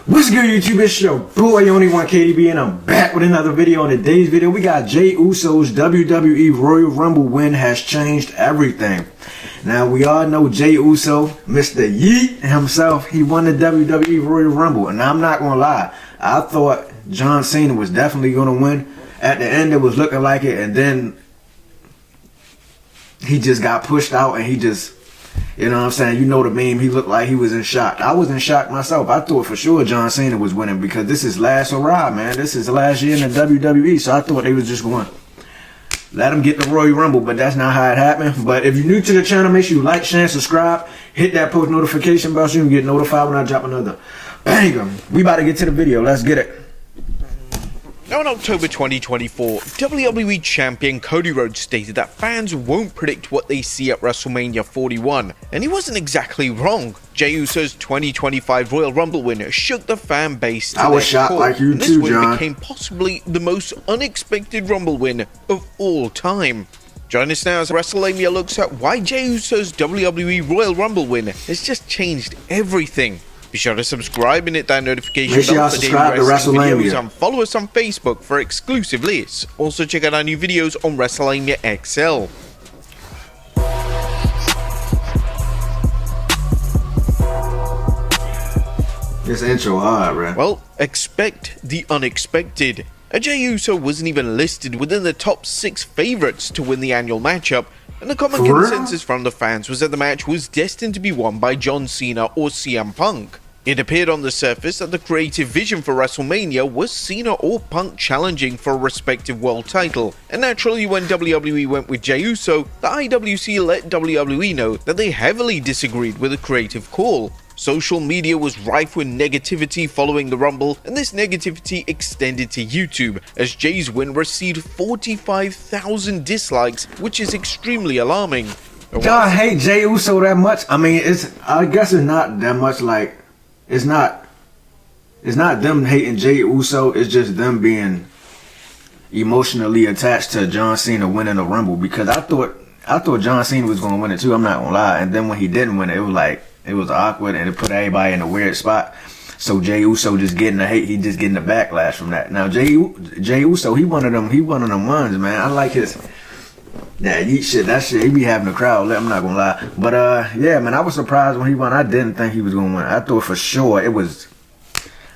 What's good, YouTube? It's your boy, Only One KDB, and I'm back with another video. In today's video, we got Jey Uso's WWE Royal Rumble win has changed everything. Now, we all know Jey Uso, Mr. Yeet himself, he won the WWE Royal Rumble. And I'm not going to lie, I thought John Cena was definitely going to win. At the end, it was looking like it, and then he just got pushed out, and he just... You know what I'm saying? You know the meme. He looked like he was in shock. I was in shock myself. I thought for sure John Cena was winning because this is last hurrah, man. This is the last year in the WWE. So I thought they was just going to let him get the Royal Rumble. But that's not how it happened. But if you're new to the channel, make sure you like, share, and subscribe. Hit that post notification bell so you can get notified when I drop another banger. We about to get to the video. Let's get it. Now in October 2024, WWE Champion Cody Rhodes stated that fans won't predict what they see at WrestleMania 41, and he wasn't exactly wrong. Jey Uso's 2025 Royal Rumble win shook the fan base to I was shocked core, like you and too, this win John. became possibly the most unexpected Rumble win of all time. Join us now as WrestleMania looks at why Jey Uso's WWE Royal Rumble win has just changed everything. Be sure to subscribe and hit that notification bell for daily wrestling videos, and follow us on Facebook for exclusive lists. Also check out our new videos on WrestleMania XL. This intro hard, bro. Well, expect the unexpected. Jey Uso wasn't even listed within the top 6 favorites to win the annual matchup, and the common consensus from the fans was that the match was destined to be won by John Cena or CM Punk. It appeared on the surface that the creative vision for WrestleMania was Cena or Punk challenging for a respective world title, and naturally when WWE went with Jey Uso, the IWC let WWE know that they heavily disagreed with the creative call. Social media was rife with negativity following the Rumble, and this negativity extended to YouTube, as Jey's win received 45,000 dislikes, which is extremely alarming. Y'all hate Jey Uso that much? I mean, I guess it's not that much like... It's not them hating Jey Uso, it's just them being emotionally attached to John Cena winning the Rumble, because I thought John Cena was going to win it too, I'm not going to lie. And then when he didn't win it, it was awkward and it put everybody in a weird spot. So Jey Uso just getting the hate, he just getting the backlash from that. Now Jey Uso, he one of them ones, man. I like his yeet shit, that shit, he be having a crowd, I'm not gonna lie. But yeah, man, I was surprised when he won. I didn't think he was gonna win. I thought for sure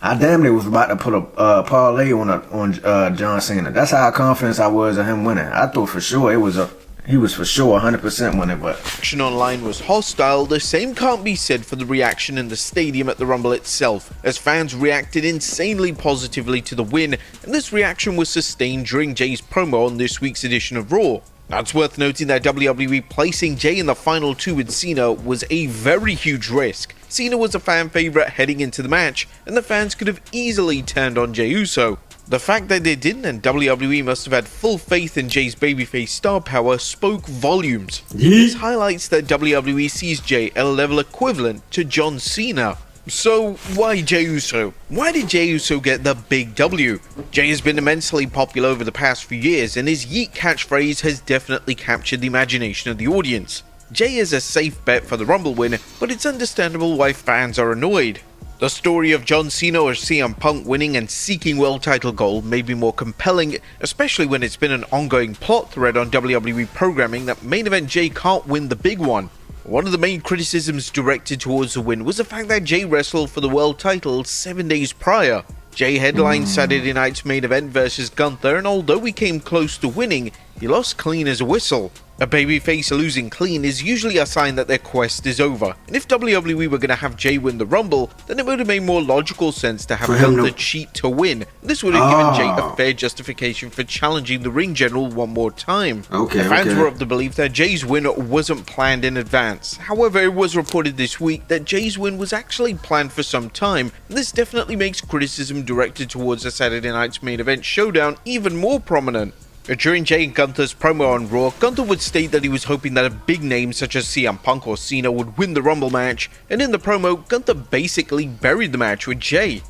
I damn near was about to put a parlay on John Cena. That's how confident I was in him winning. I thought for sure he was for sure 100% winning. But reaction online was hostile. The same can't be said for the reaction in the stadium at the Rumble itself, as fans reacted insanely positively to the win, and this reaction was sustained during Jey's promo on this week's edition of Raw. Now it's worth noting that WWE placing Jey in the final 2 with Cena was a very huge risk. Cena was a fan favorite heading into the match, and the fans could have easily turned on Jey Uso. The fact that they didn't, and WWE must have had full faith in Jey's babyface star power, spoke volumes. This highlights that WWE sees Jey at a level equivalent to John Cena. So, why Jey Uso? Why did Jey Uso get the big W? Jey has been immensely popular over the past few years, and his yeet catchphrase has definitely captured the imagination of the audience. Jey is a safe bet for the Rumble win, but it's understandable why fans are annoyed. The story of John Cena or CM Punk winning and seeking world title gold may be more compelling, especially when it's been an ongoing plot thread on WWE programming that main event Jey can't win the big one. One of the main criticisms directed towards the win was the fact that Jey wrestled for the world title 7 days prior. Jey headlined Saturday night's main event versus Gunther, and although he came close to winning, he lost clean as a whistle. A babyface losing clean is usually a sign that their quest is over, and if WWE were going to have Jey win the Rumble, then it would have made more logical sense to have Gunther cheat to win. This would have given Jey a fair justification for challenging the ring general one more time. The fans were of the belief that Jey's win wasn't planned in advance. However, it was reported this week that Jey's win was actually planned for some time, and this definitely makes criticism directed towards the Saturday night's main event showdown even more prominent. During Jey and Gunther's promo on Raw, Gunther would state that he was hoping that a big name such as CM Punk or Cena would win the Rumble match, and in the promo, Gunther basically buried the match with Jey.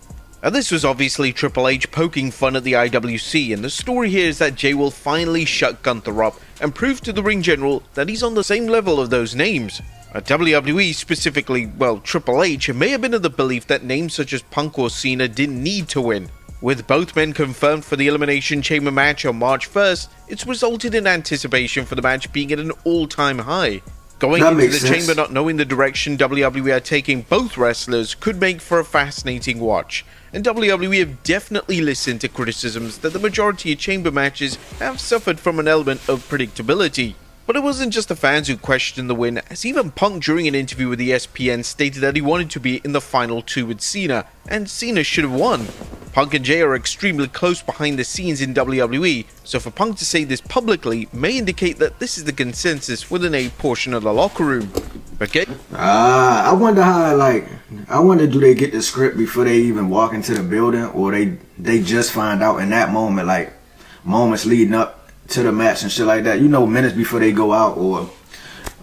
And this was obviously Triple H poking fun at the IWC, and the story here is that Jey will finally shut Gunther up and prove to the ring general that he's on the same level of those names. WWE, specifically, well, Triple H, may have been of the belief that names such as Punk or Cena didn't need to win. With both men confirmed for the Elimination Chamber match on March 1st, it's resulted in anticipation for the match being at an all-time high. Going into the chamber not knowing the direction WWE are taking both wrestlers could make for a fascinating watch, and WWE have definitely listened to criticisms that the majority of chamber matches have suffered from an element of predictability. But it wasn't just the fans who questioned the win, as even Punk during an interview with ESPN stated that he wanted to be in the final two with Cena, and Cena should have won. Punk and Jay are extremely close behind the scenes in WWE, so for Punk to say this publicly may indicate that this is the consensus within a portion of the locker room. Okay? I wonder how, I wonder, do they get the script before they even walk into the building, or they just find out in that moment, like moments leading up to the match and shit like that, minutes before they go out, or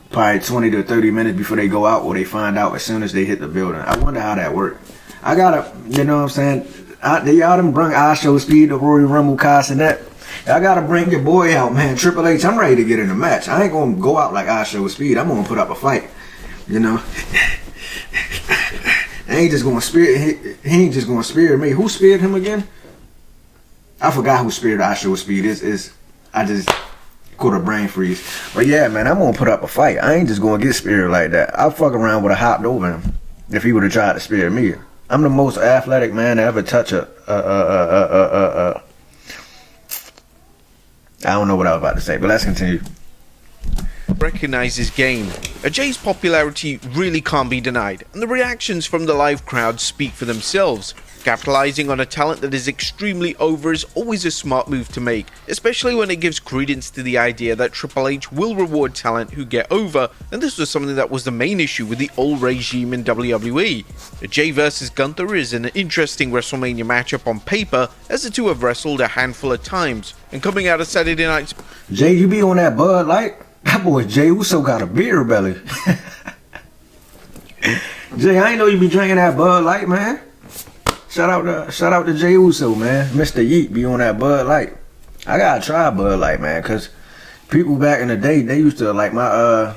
probably 20 to 30 minutes before they go out, or they find out as soon as they hit the building. I wonder how that worked. I gotta, you know what I'm saying, y'all done brung I Show Speed, the Royal Rumble cast and that. I gotta bring your boy out, man. Triple H, I'm ready to get in the match. I ain't gonna go out like I Show Speed. I'm gonna put up a fight, I ain't just gonna spear, he ain't just gonna spear me. Who speared him again? I forgot who speared I Show Speed. I just caught a brain freeze. But yeah, man, I'm gonna put up a fight. I ain't just gonna get speared like that. I'll fuck around with a hopped over him if he would have tried to spear me. I'm the most athletic man to ever touch I don't know what I was about to say, but let's continue. Recognizes game. Jay's popularity really can't be denied, and the reactions from the live crowd speak for themselves. Capitalizing on a talent that is extremely over is always a smart move to make, especially when it gives credence to the idea that Triple H will reward talent who get over, and this was something that was the main issue with the old regime in WWE. Jay vs Gunther is an interesting WrestleMania matchup on paper, as the two have wrestled a handful of times, and coming out of Saturday night's... Jay, you be on that Bud Light? That boy Jay Uso got a beer belly. Jay, I ain't know you be drinking that Bud Light, man. Shout out to Jay Uso, man. Mr. Yeet be on that Bud Light. I gotta try Bud Light, man, cause people back in the day, they used to, like, my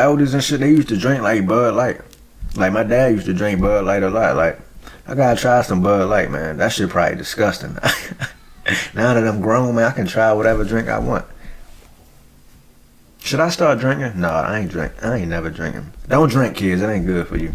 elders and shit, they used to drink like Bud Light. Like, my dad used to drink Bud Light a lot. Like, I gotta try some Bud Light, man. That shit probably disgusting. Now that I'm grown, man, I can try whatever drink I want. Should I start drinking? No, I ain't never drinking. Don't drink, kids. It ain't good for you.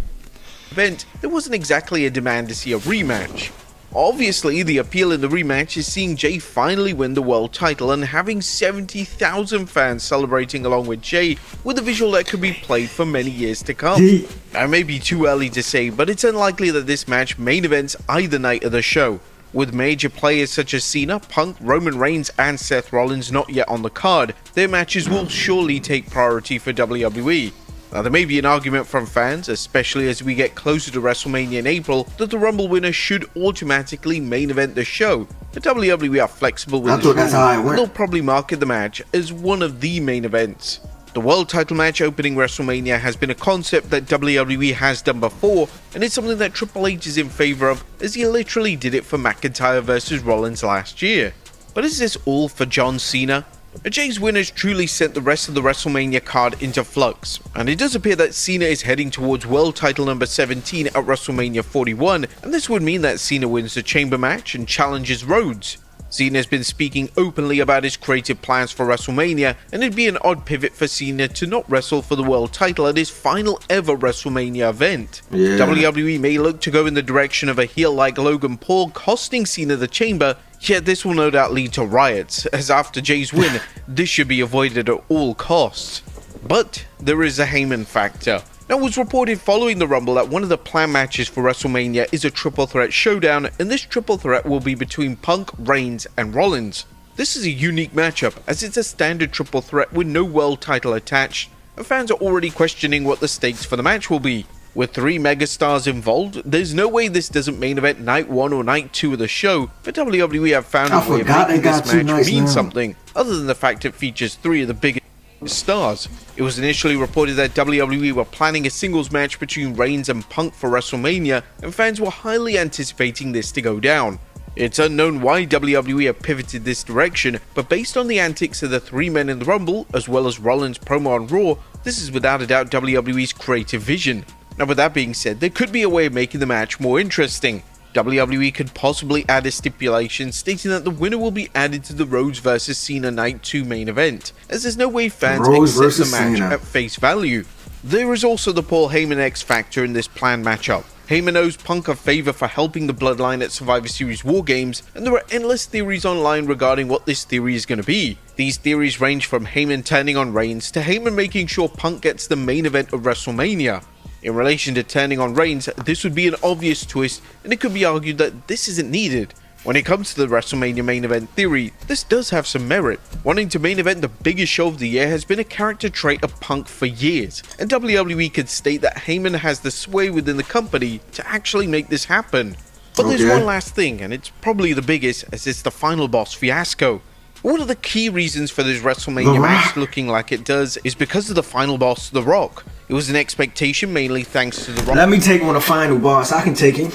Event, there wasn't exactly a demand to see a rematch. Obviously, the appeal in the rematch is seeing Jay finally win the world title and having 70,000 fans celebrating along with Jay, with a visual that could be played for many years to come. Now, it may be too early to say, but it's unlikely that this match main events either night of the show. With major players such as Cena, Punk, Roman Reigns and Seth Rollins not yet on the card, their matches will surely take priority for WWE. Now, there may be an argument from fans, especially as we get closer to WrestleMania in April, that the Rumble winner should automatically main event the show. But WWE are flexible with this rule, and they'll probably market the match as one of the main events. The world title match opening WrestleMania has been a concept that WWE has done before, and it's something that Triple H is in favor of, as he literally did it for McIntyre vs Rollins last year. But is this all for John Cena? Jay's win has truly sent the rest of the WrestleMania card into flux, and it does appear that Cena is heading towards world title number 17 at WrestleMania 41, and this would mean that Cena wins the chamber match and challenges Rhodes. Cena has been speaking openly about his creative plans for WrestleMania, and it'd be an odd pivot for Cena to not wrestle for the world title at his final ever WrestleMania event. Yeah. WWE may look to go in the direction of a heel like Logan Paul costing Cena the chamber, yet this will no doubt lead to riots, as after Jay's win, this should be avoided at all costs. But there is a Heyman factor. Now, it was reported following the Rumble that one of the planned matches for WrestleMania is a triple threat showdown, and this triple threat will be between Punk, Reigns, and Rollins. This is a unique matchup, as it's a standard triple threat with no world title attached, and fans are already questioning what the stakes for the match will be. With 3 megastars involved, there's no way this doesn't main event night 1 or night 2 of the show, but WWE have found a way of making this match mean something, other than the fact it features 3 of the biggest stars. It was initially reported that WWE were planning a singles match between Reigns and Punk for WrestleMania, and fans were highly anticipating this to go down. It's unknown why WWE have pivoted this direction, but based on the antics of the three men in the Rumble, as well as Rollins' promo on Raw, this is without a doubt WWE's creative vision. Now with that being said, there could be a way of making the match more interesting. WWE could possibly add a stipulation stating that the winner will be added to the Rhodes vs Cena Night 2 main event, as there's no way fans accept the match at face value. There is also the Paul Heyman X factor in this planned matchup. Heyman owes Punk a favor for helping the Bloodline at Survivor Series War Games, and there are endless theories online regarding what this theory is going to be. These theories range from Heyman turning on Reigns to Heyman making sure Punk gets the main event of WrestleMania. In relation to turning on Reigns, this would be an obvious twist, and it could be argued that this isn't needed. When it comes to the WrestleMania main event theory, this does have some merit. Wanting to main event the biggest show of the year has been a character trait of Punk for years, and WWE could state that Heyman has the sway within the company to actually make this happen. But there's one last thing, and it's probably the biggest, as it's the final boss fiasco. One of the key reasons for this WrestleMania match looking like it does is because of the final boss, The Rock. It was an expectation mainly thanks to The Rock. Let me take on the final boss. I can take him.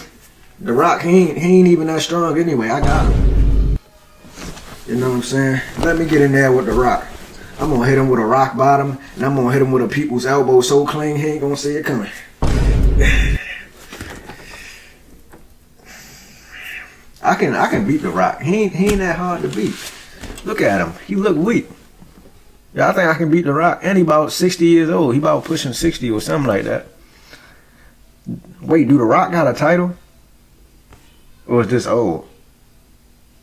The Rock, he ain't even that strong anyway. I got him. You know what I'm saying? Let me get in there with The Rock. I'm gonna hit him with a rock bottom, and I'm gonna hit him with a people's elbow so clean he ain't gonna see it coming. I can beat The Rock. He ain't that hard to beat. Look at him. He look weak. Yeah, I think I can beat The Rock. And he about 60 years old. He about pushing 60 or something like that. Wait, do The Rock got a title? Or is this old?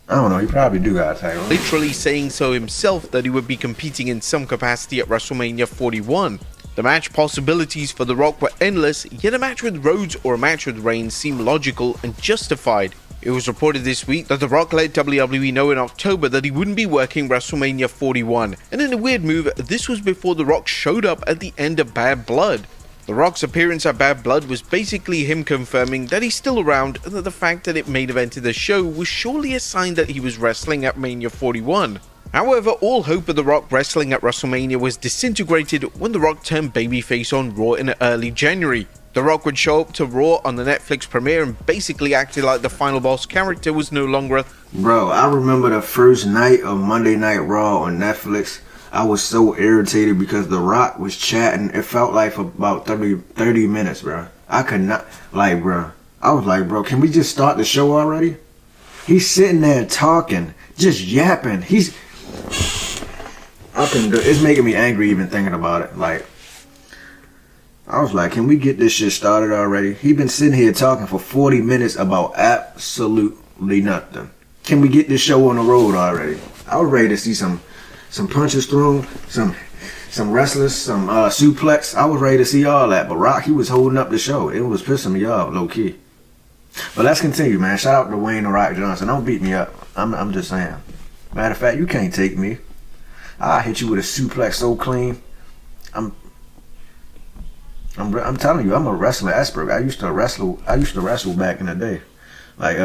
I don't know, he probably do got a title. Literally saying so himself that he would be competing in some capacity at WrestleMania 41. The match possibilities for The Rock were endless, yet a match with Rhodes or a match with Reigns seemed logical and justified. It was reported this week that The Rock let WWE know in October that he wouldn't be working WrestleMania 41, and in a weird move, this was before The Rock showed up at the end of Bad Blood. The Rock's appearance at Bad Blood was basically him confirming that he's still around and that the fact that it main evented the show was surely a sign that he was wrestling at Mania 41. However, all hope of The Rock wrestling at WrestleMania was disintegrated when The Rock turned babyface on Raw in early January. The Rock would show up to Raw on the Netflix premiere and basically acted like the final boss character was no longer a... Bro, I remember the first night of Monday Night Raw on Netflix. I was so irritated because The Rock was chatting. It felt like for about 30 minutes, bro. I could not, like, bro. I was like, bro, can we just start the show already? He's sitting there talking, just yapping. It's making me angry even thinking about it. Like, I was like, can we get this shit started already? He been sitting here talking for 40 minutes about absolutely nothing. Can we get this show on the road already? I was ready to see some punches thrown, some wrestlers, some suplex. I was ready to see all that. But Rock, he was holding up the show. It was pissing me off, low key. But let's continue, man. Shout out to Wayne The Rock Johnson. Don't beat me up. I'm just saying. Matter of fact, you can't take me. I'll hit you with a suplex so clean. I'm telling you, I'm a wrestling expert. I used to wrestle back in the day. Like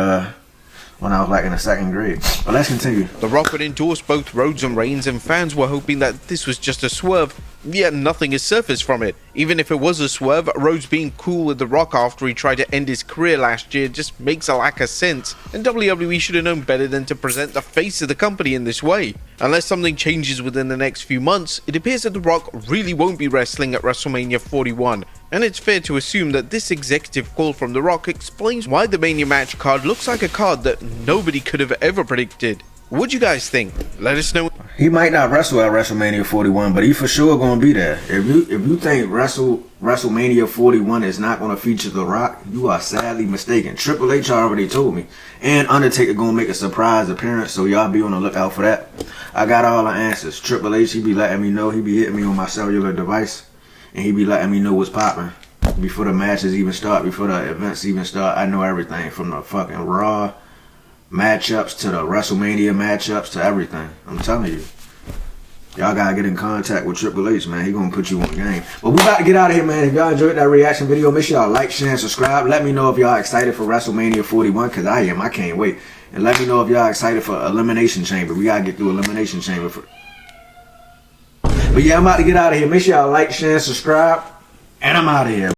when I was like in the second grade. But let's continue. The Rock would endorse both Rhodes and Reigns, and fans were hoping that this was just a swerve, yet nothing has surfaced from it. Even if it was a swerve, Rhodes being cool with The Rock after he tried to end his career last year just makes a lack of sense, and WWE should have known better than to present the face of the company in this way. Unless something changes within the next few months, it appears that The Rock really won't be wrestling at WrestleMania 41, and it's fair to assume that this executive call from The Rock explains why the Mania match card looks like a card that nobody could have ever predicted. What do you guys think? Let us know. He might not wrestle at WrestleMania 41, but he for sure gonna be there. If you think WrestleMania 41 is not gonna feature The Rock, you are sadly mistaken. Triple H already told me, and Undertaker gonna make a surprise appearance, so y'all be on the lookout for that. I got all the answers. Triple H, he be letting me know. He be hitting me on my cellular device, and he be letting me know what's popping before the matches even start, before the events even start. I know everything from the fucking Raw matchups to the WrestleMania matchups to everything. I'm telling you. Y'all gotta get in contact with Triple H, man. He gonna put you on game. But we about to get out of here, man. If y'all enjoyed that reaction video, make sure y'all like, share, and subscribe. Let me know if y'all excited for WrestleMania 41, because I am. I can't wait. And let me know if y'all excited for Elimination Chamber. We gotta get through Elimination Chamber. But yeah, I'm about to get out of here. Make sure y'all like, share, and subscribe. And I'm out of here.